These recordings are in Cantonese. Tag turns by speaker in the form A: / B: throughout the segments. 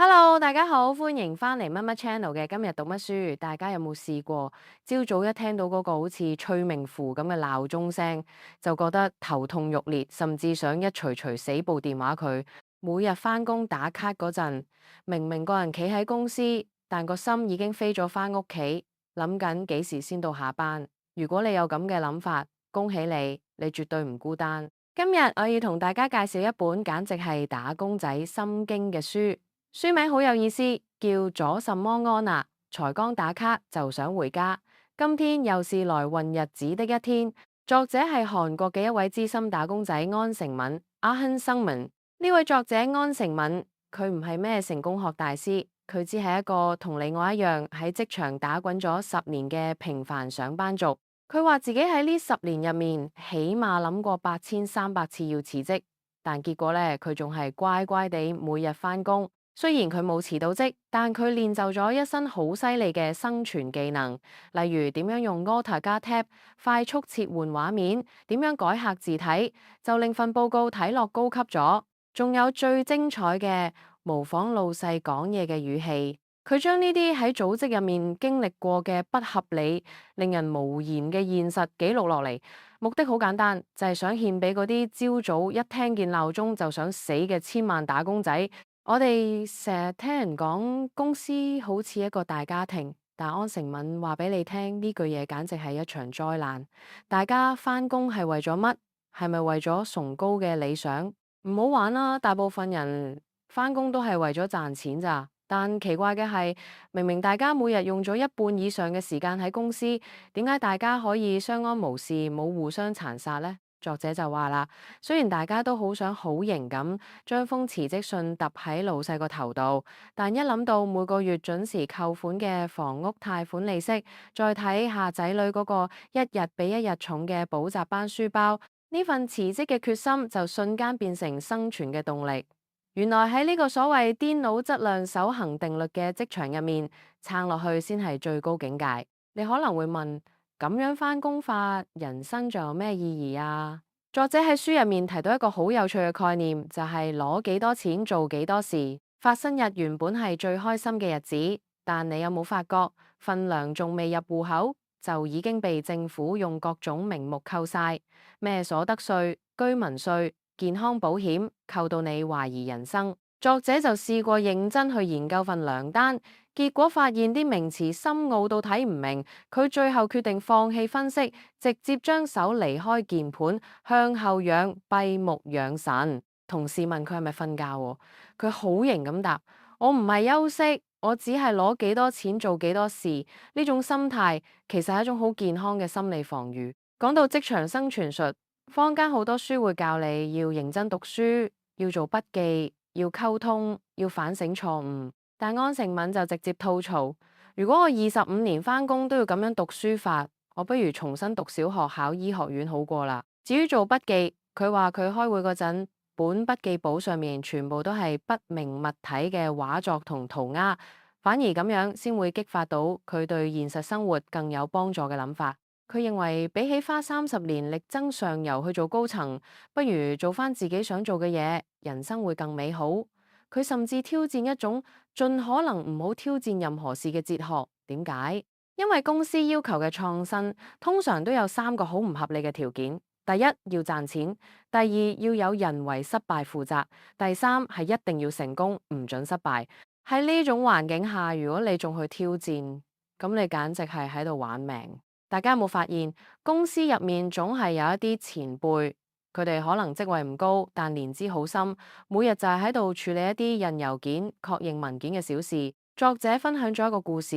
A: Hello，大家好，歡迎返嚟乜乜 channel 嘅今日讀乜書。大家有冇試過朝早一聽到嗰個好似催命符咁嘅鬧鐘聲，就覺得頭痛欲裂，甚至想一錘死部電話佢？每日返工打卡嗰陣，明明個人企喺公司，但個心已經飛咗返屋企，諗緊幾時先到下班。如果你有咁嘅諗法，恭喜你，你絕對唔孤單。今日我要同大家介紹一本簡直係打工仔心經嘅書。書名好有意思，叫咗什麼安啊？才剛打卡就想回家，今天又是來混日子的一天。作者係韓國嘅一位資深打工仔安成敏 Ahn Sungmin。呢位作者安成敏，佢唔係咩成功學大師，佢只係一個同你我一樣喺職場打滾咗10年嘅平凡上班族。佢話自己喺呢10年入面，起碼諗過8300次要辭職，但結果呢，佢仲係乖乖地每日返工。雖然佢冇辭到職，但佢練就咗一身好犀利嘅生存技能，例如點樣用 Alt 加 Tab 快速切換畫面，點樣改客字體，就令份報告睇落高級咗。仲有最精彩嘅模仿老細講嘢嘅語氣，佢將呢啲喺組織入面經歷過嘅不合理、令人無言嘅現實記錄落嚟，目的好簡單，就係想獻俾嗰啲朝早一聽見鬧鐘就想死嘅千萬打工仔。我哋成日聽人講公司好似一個大家庭，但安成敏話俾你聽呢句嘢簡直係一場災難。大家返工係為咗乜？係咪為咗崇高嘅理想？唔好玩啦！大部分人返工都係為咗賺錢咋。但奇怪嘅係，明明大家每日用咗一半以上嘅時間喺公司，點解大家可以相安無事，冇互相殘殺呢？作者就話啦，雖然大家都好想好型咁將封辭職信揼喺老細個頭度，但一諗到每個月準時扣款嘅房屋貸款利息，再睇下仔女嗰個一日比一日重嘅補習班書包，呢份辭職嘅決心就瞬間變成生存嘅動力。原來喺呢個所謂顛倒質量守恒定律嘅職場入面，撐落去先係最高境界。你可能會問，咁樣返工法，人生仲有咩意義啊？作者喺書入面提到一個好有趣嘅概念，就係攞幾多錢做幾多事。發生日原本係最開心嘅日子，但你有冇發覺份糧仲未入戶口，就已經被政府用各種名目扣晒，咩所得稅、居民稅、健康保險，扣到你懷疑人生。作者就試過認真去研究份糧單，結果發現啲名詞深奧到睇唔明，佢最後決定放棄分析，直接將手離開鍵盤，向後仰，閉目養神。同事問佢係咪瞓覺喎，佢好型咁答：我唔係休息，我只係攞幾多錢做幾多事。呢種心態其實係一種好健康嘅心理防禦。講到職場生存術，坊間好多書會教你要認真讀書，要做筆記，要溝通，要反省錯誤。但安成敏就直接吐槽：如果我25年返工都要咁樣讀書法，我不如重新讀小學考醫學院好過啦。至於做筆記，佢話佢開會嗰陣，本筆記簿上面全部都係不明物體嘅畫作同塗鴉，反而咁樣先會激發到佢對現實生活更有幫助嘅諗法。佢認為比起花30年力爭上游去做高層，不如做返自己想做嘅嘢，人生會更美好。佢甚至挑戰一種盡可能唔好挑戰任何事嘅哲學。點解？因為公司要求嘅創新通常都有3個好唔合理嘅條件：第一，要賺錢；第二，要有人為失敗負責；第三，係一定要成功，唔准失敗。喺呢種環境下，如果你仲去挑戰，咁你簡直係喺度玩命。大家有冇發現，公司入面總係有一啲前輩，佢哋可能職位唔高，但年資好深，每日就係喺度處理一啲印郵件、確認文件嘅小事。作者分享咗一個故事，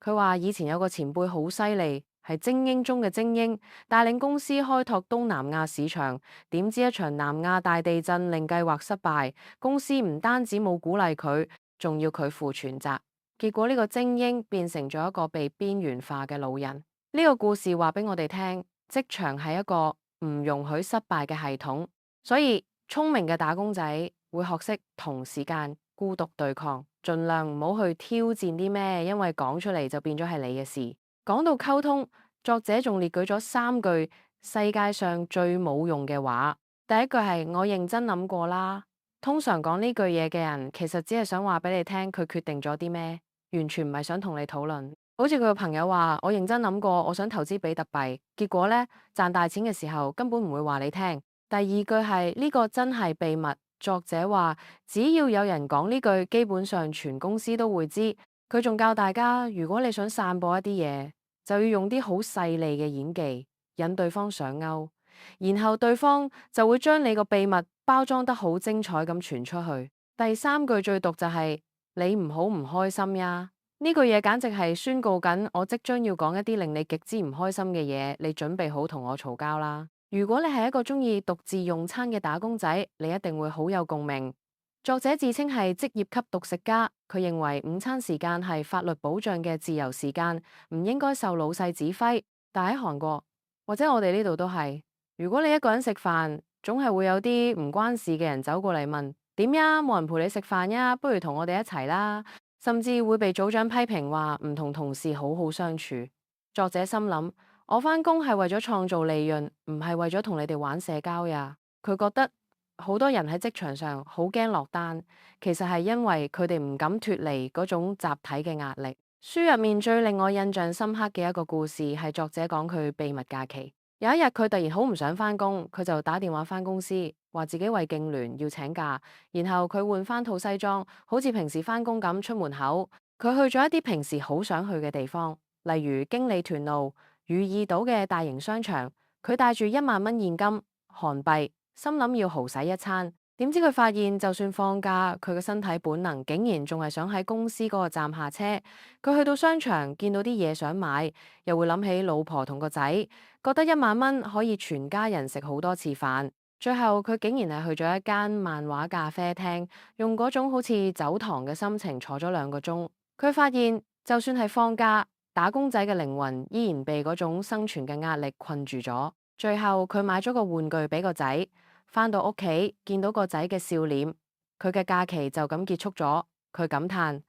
A: 佢話以前有個前輩好犀利，係精英中嘅精英，帶領公司開拓東南亞市場，點知一場南亞大地震令計劃失敗，公司唔單止冇鼓勵佢，仲要佢負全責，結果呢個精英變成咗一個被邊緣化嘅老人。呢個故事話俾我哋聽，職場係一個唔容許失敗嘅系統，所以聰明嘅打工仔會學識同時間孤獨對抗，盡量唔好去挑戰啲咩，因為講出嚟就變咗係你嘅事。講到溝通，作者仲列舉咗3句世界上最冇用嘅話。第一句係我認真諗過啦，通常講呢句嘢嘅人，其實只係想話俾你聽佢決定咗啲咩，完全唔係想同你討論。好似佢個朋友話：我認真諗過，我想投資比特幣，結果呢，賺大錢嘅時候根本唔會話你聽。第二句係呢個真係秘密。作者話只要有人講呢句，基本上全公司都會知。佢仲教大家，如果你想散播一啲嘢，就要用啲好細膩嘅演技，引對方上鈎，然後對方就會將你個秘密包裝得好精彩咁傳出去。第三句最毒就係你唔好唔開心呀。呢句嘢簡直係宣告緊我即將要講一啲令你極之唔開心嘅嘢，你準備好同我嘈交啦。如果你係一個中意獨自用餐嘅打工仔，你一定會好有共鳴。作者自稱係職業級獨食家，佢認為午餐時間係法律保障嘅自由時間，唔應該受老細指揮。但喺韓國或者我哋呢度都係，如果你一個人食飯，總係會有啲唔關事嘅人走過嚟問點呀，冇人陪你食飯呀，不如同我哋一齊啦。甚至會被組長批評話唔同同事好好相處。作者心諗，我返工係為咗創造利潤，唔係為咗同你哋玩社交呀。佢覺得好多人喺職場上好驚落單，其實係因為佢哋唔敢脫離嗰種集體嘅壓力。書入面最令我印象深刻嘅一個故事係作者講佢秘密假期。有一日佢突然好唔想返工，佢就打電話返公司，話自己為痙攣要請假，然後佢換返套西裝，好似平時返工咁出門口。佢去咗一啲平時好想去嘅地方，例如經理屯路、汝矣島嘅大型商場。佢帶住1萬蚊現金韓幣，心諗要豪使一餐。點知佢發現，就算放假，佢嘅身體本能竟然仲係想喺公司嗰個站下車。佢去到商場，見到啲嘢想買，又會諗起老婆同個仔，覺得1萬蚊可以全家人食好多次飯。最後佢竟然係去咗一間漫畫咖啡廳，用嗰種好似走堂嘅心情坐咗2個鐘。佢發現，就算係放假，打工仔嘅靈魂依然被嗰種生存嘅壓力困住咗。最後佢買咗個玩具俾個仔。返到屋企，見到個仔嘅笑臉，佢嘅假期就咁結束咗。佢感嘆：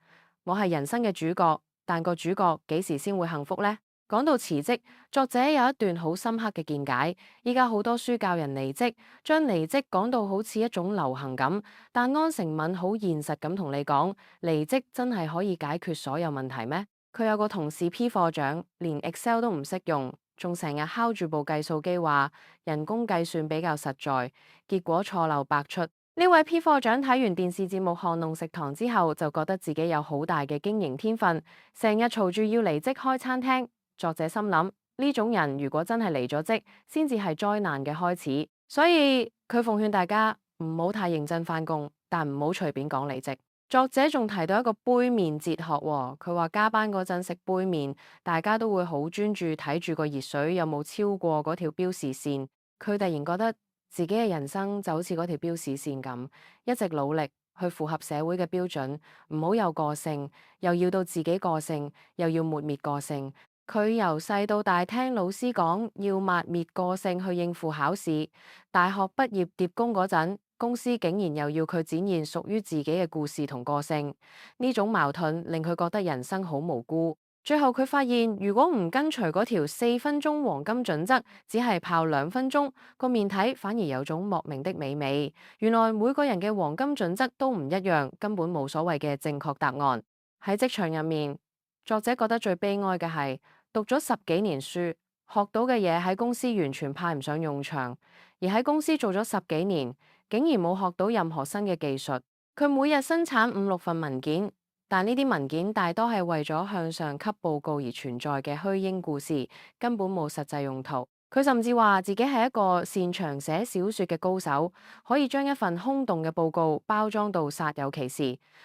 A: 我係人生嘅主角，但個主角幾時先會幸福呢？講到辭職，作者有一段好深刻嘅見解。依家好多書教人離職，將離職講到好似一種流行咁，但安誠敏好現實咁同你講，離職真係可以解決所有問題咩？佢有個同事 P 課長，連 Excel 都唔識用。仲成日敲住部計數機話人工計算比較實在，結果錯漏百出。呢位 P 課長睇完電視節目《巷弄食堂》之後，就覺得自己有好大嘅經營天分，成日嘈住要離職開餐廳。作者心諗，呢種人如果真係離咗職，先至係災難嘅開始。所以佢奉勸大家唔好太認真返工，但唔好隨便講離職。作者仲提到一個杯麵哲學喎，佢話加班嗰陣食杯麵，大家都會好專注睇住個熱水有冇超過嗰條標示線。佢突然覺得自己嘅人生就好似嗰條標示線咁，一直努力去符合社會嘅標準，唔好有個性，又要到自己個性，又要抹滅個性。佢由細到大聽老師講要抹滅個性去應付考試，大學畢業疊工嗰陣，公司竟然又要佢展現屬於自己嘅故事同個性，呢種矛盾令佢覺得人生好無辜。最後佢發現，如果唔跟隨嗰條4分鐘黃金準則，只係泡2分鐘，個麵體反而有種莫名的美味。原來每個人嘅黃金準則都唔一樣，根本冇所謂嘅正確答案。喺職場入面，作者覺得最悲哀嘅係讀咗10幾年書，學到嘅嘢喺公司完全派唔上用場，而喺公司做咗10幾年，竟然冇學到任何新嘅技術。佢每日生產5、6份文件，但呢啲文件大多係為咗向上級報告而存在嘅虛應故事，根本冇實際用途。佢甚至話自己係一個擅長寫小說嘅高手，可以將一份空洞嘅報告包裝到煞有其事。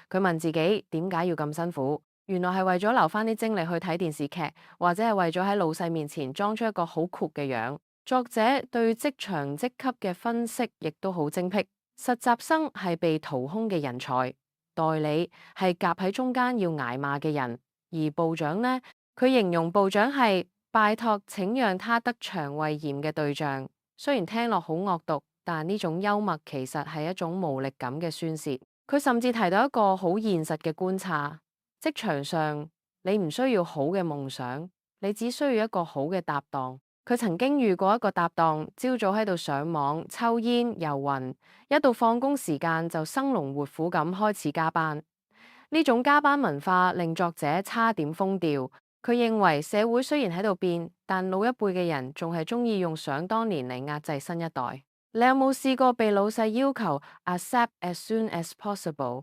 A: 佢問自己點解要咁辛苦？原來係為咗留翻啲精力去睇電視劇，或者係為咗喺老細面前裝出一個好酷嘅樣。作者對職場職級嘅分析亦都好精闢。實習生係被掏空嘅人才，代理係夾喺中間要挨罵嘅人，而部長呢，佢形容部長係拜託請讓他得腸胃炎嘅對象。雖然聽落好惡毒，但呢種幽默其實係一種無力感嘅宣洩。佢甚至提到一個好現實嘅觀察。職場上，你唔需要好嘅夢想，你只需要一個好嘅搭檔。佢曾經遇過一個搭檔，朝早喺度上網、抽煙、遊魂，一到放工時間就生龍活虎咁開始加班。呢種加班文化令作者差點瘋掉。佢認為社會雖然喺度變，但老一輩嘅人仲係中意用想當年嚟壓制新一代。你有冇試過被老細要求 accept as soon as possible？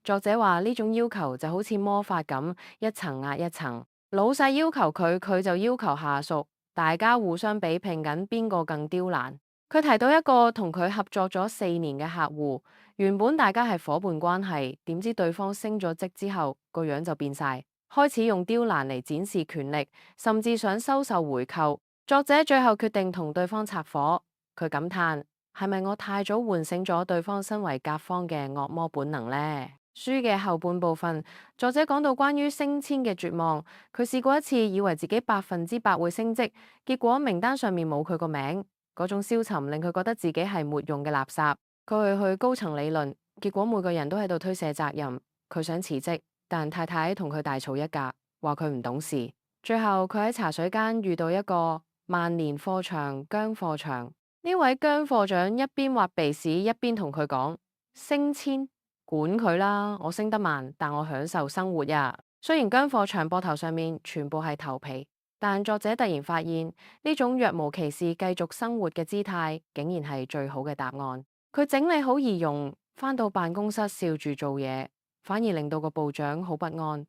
A: 作者話呢種要求就好似魔法咁，一層壓一層。老細要求佢，佢就要求下屬，大家互相比拼緊邊個更刁難。佢提到一個同佢合作咗4年嘅客戶，原本大家係夥伴關係，點知對方升咗職之後個樣就變晒，開始用刁難嚟展示權力，甚至想收受回扣。作者最後決定同對方拆夥。佢感嘆：係咪我太早喚醒咗對方身為甲方嘅惡魔本能呢？書嘅後半部分，作者講到關於升遷嘅絕望。佢試過一次，以為自己100%會升職，結果名單上面冇佢個名。嗰種消沉令佢覺得自己係沒用嘅垃圾。佢去高層理論，結果每個人都喺度推卸責任。佢想辭職，但太太同佢大吵一架，話佢唔懂事。最後佢喺茶水間遇到一個萬年課長姜課長。呢位姜課長一邊挖鼻屎一邊同佢講：升遷管佢啦，我升得慢，但我享受生活呀。雖然姜課長膊頭上面全部係頭皮，但作者突然發現呢種若無其事繼續生活嘅姿態，竟然係最好嘅答案。佢整理好儀容，返到辦公室笑住做嘢，反而令到個部長好不安。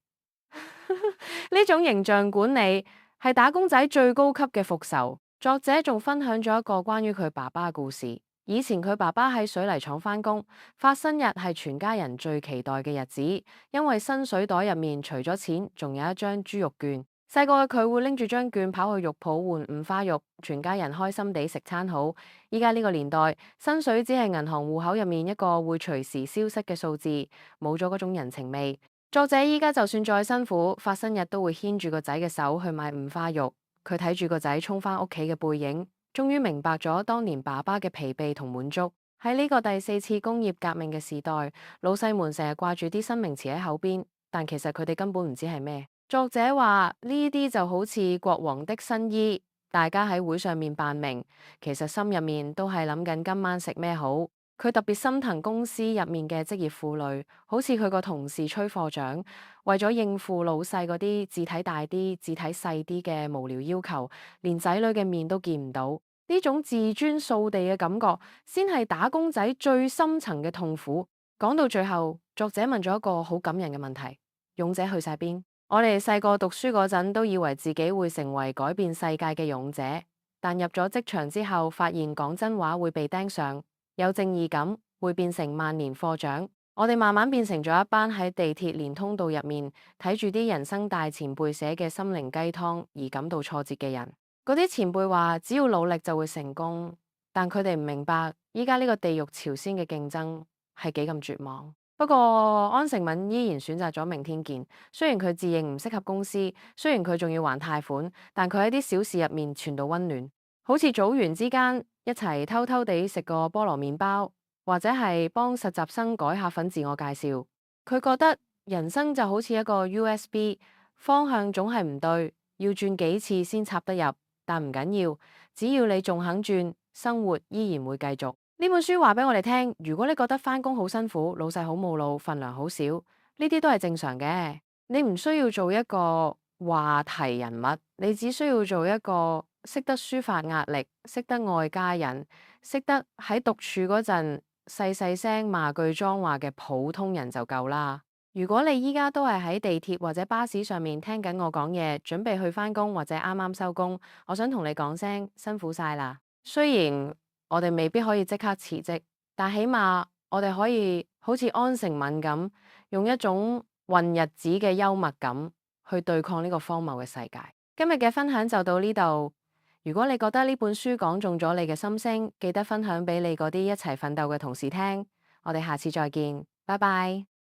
A: 呢種形象管理係打工仔最高級嘅復仇。作者仲分享咗一個關於佢爸爸嘅故事。以前佢爸爸喺水泥廠返工，發薪日係全家人最期待嘅日子，因為薪水袋入面除咗錢，仲有一張豬肉券。細個嘅佢會拎住張券跑去肉鋪換五花肉，全家人開心地食餐好。依家呢個年代，薪水只係銀行戶口入面一個會隨時消失嘅數字，冇咗嗰種人情味。作者依家就算再辛苦，發薪日都會牽住個仔嘅手去買五花肉。佢睇住個仔衝返屋企嘅背影，終於明白咗當年爸爸嘅疲憊同滿足。喺呢個第4次工業革命嘅時代，老細們成日掛住啲新名詞喺口邊，但其實佢哋根本唔知係咩。作者話呢啲就好似國王的新衣，大家喺會上面扮明，其實心入面都係諗緊今晚食咩好。佢特別心疼公司入面嘅職業婦女，好似佢個同事崔課長，為咗應付老細嗰啲字體大啲、字體細啲嘅無聊要求，連仔女嘅面都見唔到。呢種自尊掃地嘅感覺，先係打工仔最深層嘅痛苦。講到最後，作者問咗一個好感人嘅問題：勇者去晒邊？我哋細個讀書嗰陣都以為自己會成為改變世界嘅勇者，但入咗職場之後，發現講真話會被釘上。有正義感會變成萬年課長，我哋慢慢變成咗一班喺地鐵連通道入面睇住啲人生大前輩寫嘅心靈雞湯而感到挫折嘅人。嗰啲前輩話只要努力就會成功，但佢哋唔明白依家呢個地獄朝鮮嘅競爭係幾咁絕望。不過安誠敏依然選擇咗明天見，雖然佢自認唔適合公司，雖然佢仲要還貸款，但佢喺啲小事入面傳到溫暖，好似組員之間一齊偷偷地食個菠蘿麵包，或者係幫實習生改下份自我介紹。佢覺得人生就好似一個 USB， 方向總係唔對，要轉幾次先插得入，但唔緊要，只要你仲肯轉，生活依然會繼續。呢本書話俾我哋聽，如果你覺得返工好辛苦，老細好冇腦，份糧好少，呢啲都係正常嘅。你唔需要做一個話題人物，你只需要做一個識得抒發壓力、識得愛家人、識得喺獨處嗰陣細細聲罵句髒話嘅普通人就夠啦。如果你依家都係喺地鐵或者巴士上面聽緊我講嘢，準備去返工或者啱啱收工，我想同你講聲辛苦晒啦。雖然我哋未必可以即刻辭職，但起碼我哋可以好似安誠敏咁，用一種混日子嘅幽默感去對抗呢個荒謬嘅世界。今日嘅分享就到呢度。如果你覺得呢本書講中咗你嘅心聲，記得分享俾你嗰啲一齊奮鬥嘅同事聽。我哋下次再見，拜拜。